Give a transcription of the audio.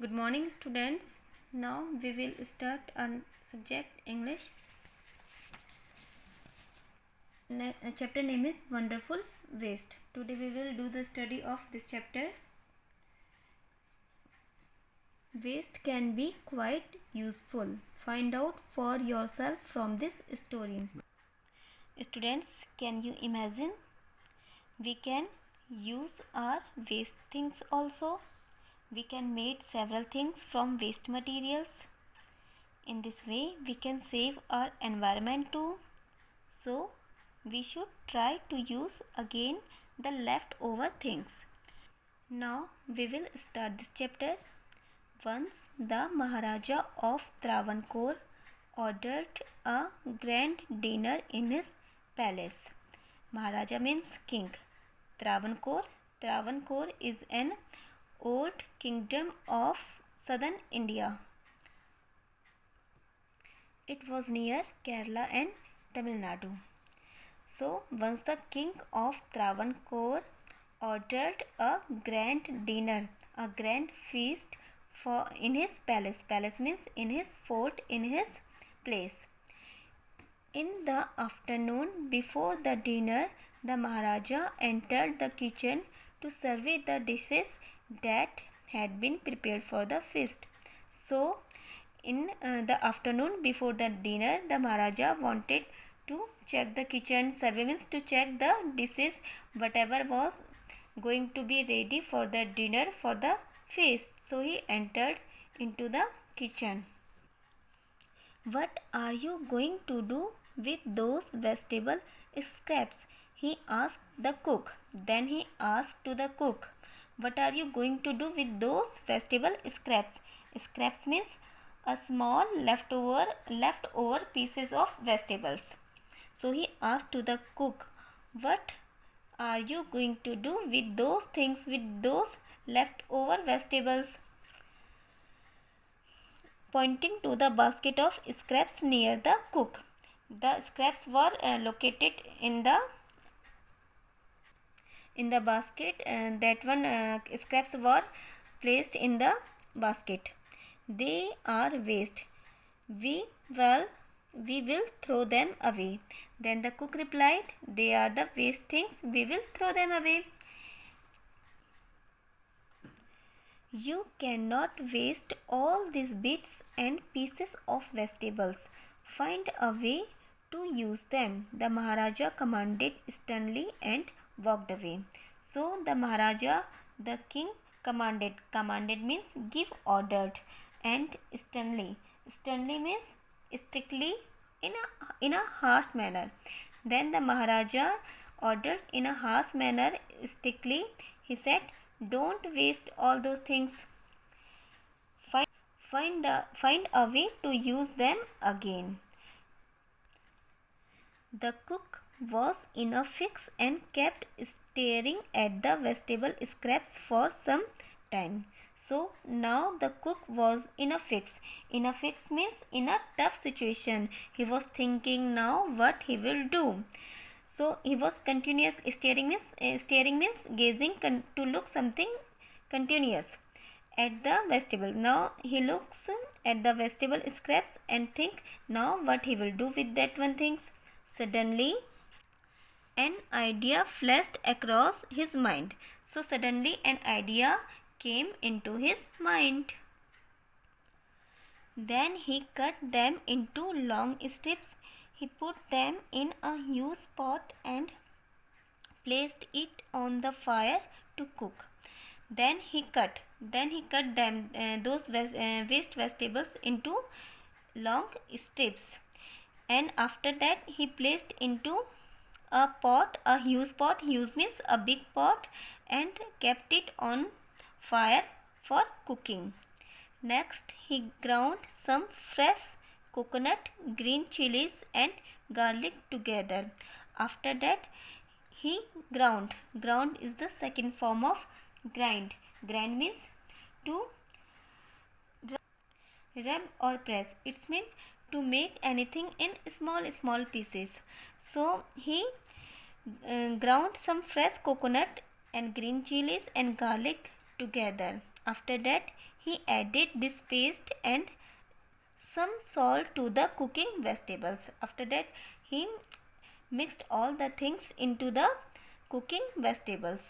Good morning, students. Now we will start on subject English. Chapter name is Wonderful Waste. Today we will do the study of this chapter. Waste can be quite useful. Find out for yourself from this story. Students, can you imagine? We can use our waste things also. We can make several things from waste materials. In this way, we can save our environment too. So, we should try to use again the leftover things. Now, we will start this chapter. Once the Maharaja of Travancore ordered a grand dinner in his palace. Maharaja means king. Travancore is an old kingdom of southern India. It was near Kerala and Tamil Nadu. So once the king of Travancore ordered a grand dinner, a grand feast in his palace. Palace means in his fort, in his place. In the afternoon before the dinner, the Maharaja entered the kitchen to survey the dishes that had been prepared for the feast. So in the afternoon before the dinner, the Maharaja wanted to check the kitchen. Survey means to check the dishes, whatever was going to be ready for the dinner for the feast. So he entered into the kitchen. What are you going to do with those vegetable scraps? He asked the cook. Then he asked to the cook, what are you going to do with those vegetable scraps? Scraps means a small leftover pieces of vegetables. So he asked to the cook, what are you going to do with those things, with those leftover vegetables? Pointing to the basket of scraps near the cook. The scraps were located in the basket, and that one scraps were placed in the basket. They are waste. We will throw them away. Then the cook replied, they are the waste things, we will throw them away. You cannot waste all these bits and pieces of vegetables. Find a way to use them, the Maharaja commanded sternly and walked away. So the Maharaja, the king, commanded. Commanded means give ordered, and sternly. Sternly means strictly, in a harsh manner. Then the Maharaja ordered in a harsh manner, strictly. He said, don't waste all those things. Find a way to use them again. The cook was in a fix and kept staring at the vegetable scraps for some time. So now the cook was in a fix. In a fix means in a tough situation. He was thinking now what he will do. So he was continuous staring means gazing to look something continuous at the vegetable. Now he looks at the vegetable scraps and think now what he will do with that one things. Suddenly an idea flashed across his mind. So suddenly an idea came into his mind. Then he cut them into long strips. He put them in a huge pot and placed it on the fire to cook. Then he cut them those waste vegetables into long strips, and after that he placed into a pot, a huge pot. Huge means a big pot, and kept it on fire for cooking. Next he ground some fresh coconut, green chilies and garlic together. After that he ground. Ground is the second form of grind. Grind means to rub or press. It's meant to make anything in small pieces. So he ground some fresh coconut and green chilies and garlic together. After that, he added this paste and some salt to the cooking vegetables. After that, he mixed all the things into the cooking vegetables.